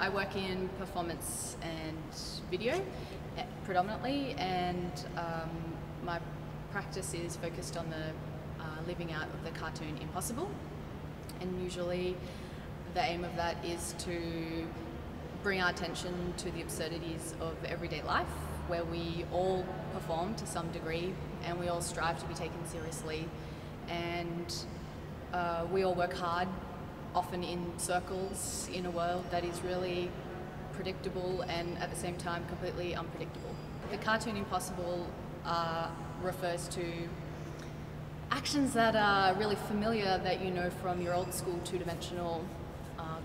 I work in performance and video predominantly, and my practice is focused on the living out of the cartoon impossible. And usually the aim of that is to bring our attention to the absurdities of everyday life, where we all perform to some degree and we all strive to be taken seriously, and we all work hard, often in circles, in a world that is really predictable and at the same time completely unpredictable. The cartoon impossible refers to actions that are really familiar, that you know from your old school two-dimensional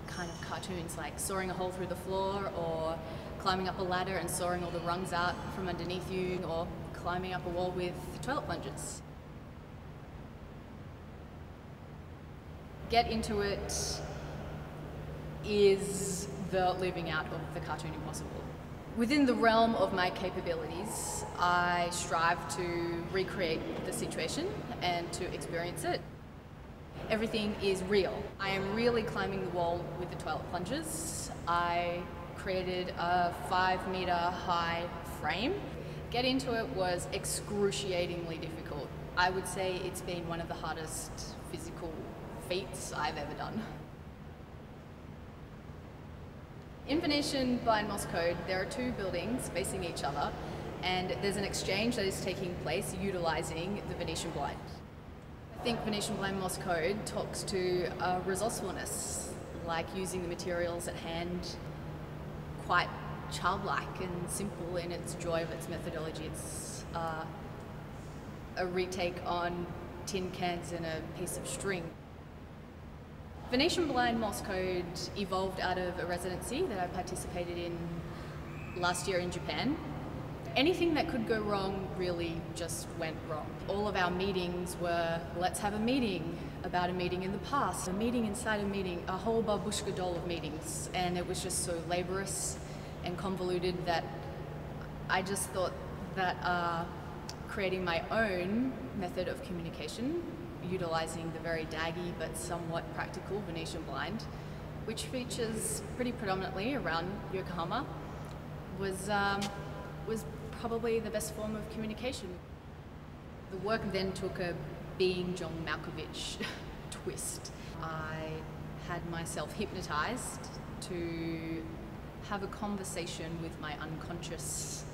kind of cartoons, like sawing a hole through the floor, or climbing up a ladder and sawing all the rungs out from underneath you, or climbing up a wall with toilet plungers. Get Into It is the living out of the cartoon impossible. Within the realm of my capabilities, I strive to recreate the situation and to experience it. Everything is real. I am really climbing the wall with the toilet plungers. I created a 5-meter high frame. Get Into It was excruciatingly difficult. I would say it's been one of the hardest physical feats I've ever done. In Venetian blind Morse code, there are two buildings facing each other, and there's an exchange that is taking place utilizing the Venetian blind. I think Venetian blind Morse code talks to resourcefulness, like using the materials at hand, quite childlike and simple in its joy of its methodology. It's a retake on tin cans and a piece of string. Venetian blind Morse code evolved out of a residency that I participated in last year in Japan. Anything that could go wrong really just went wrong. All of our meetings were, let's have a meeting about a meeting in the past, a meeting inside a meeting, a whole babushka doll of meetings. And it was just so laborious and convoluted that I just thought that creating my own method of communication, utilizing the very daggy but somewhat practical Venetian blind, which features pretty predominantly around Yokohama, was probably the best form of communication. The work then took a being John Malkovich twist. I had myself hypnotized to have a conversation with my unconscious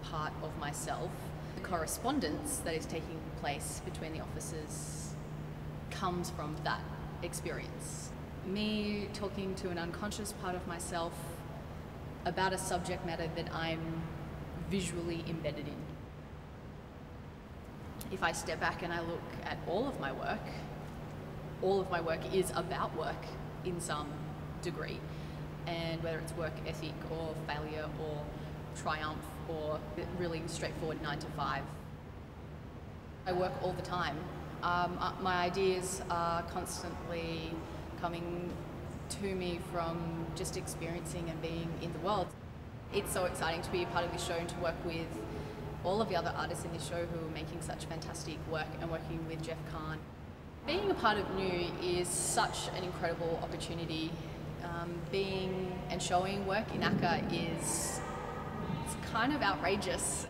part of myself. The correspondence that is taking place between the officers comes from that experience. Me talking to an unconscious part of myself about a subject matter that I'm visually embedded in. If I step back and I look at all of my work is about work in some degree, and whether it's work ethic or failure or triumph or really straightforward 9 to 5. I work all the time. My ideas are constantly coming to me from just experiencing and being in the world. It's so exciting to be a part of this show and to work with all of the other artists in this show who are making such fantastic work, and working with Jeff Kahn. Being a part of NEW is such an incredible opportunity. Being and showing work in ACCA is kind of outrageous.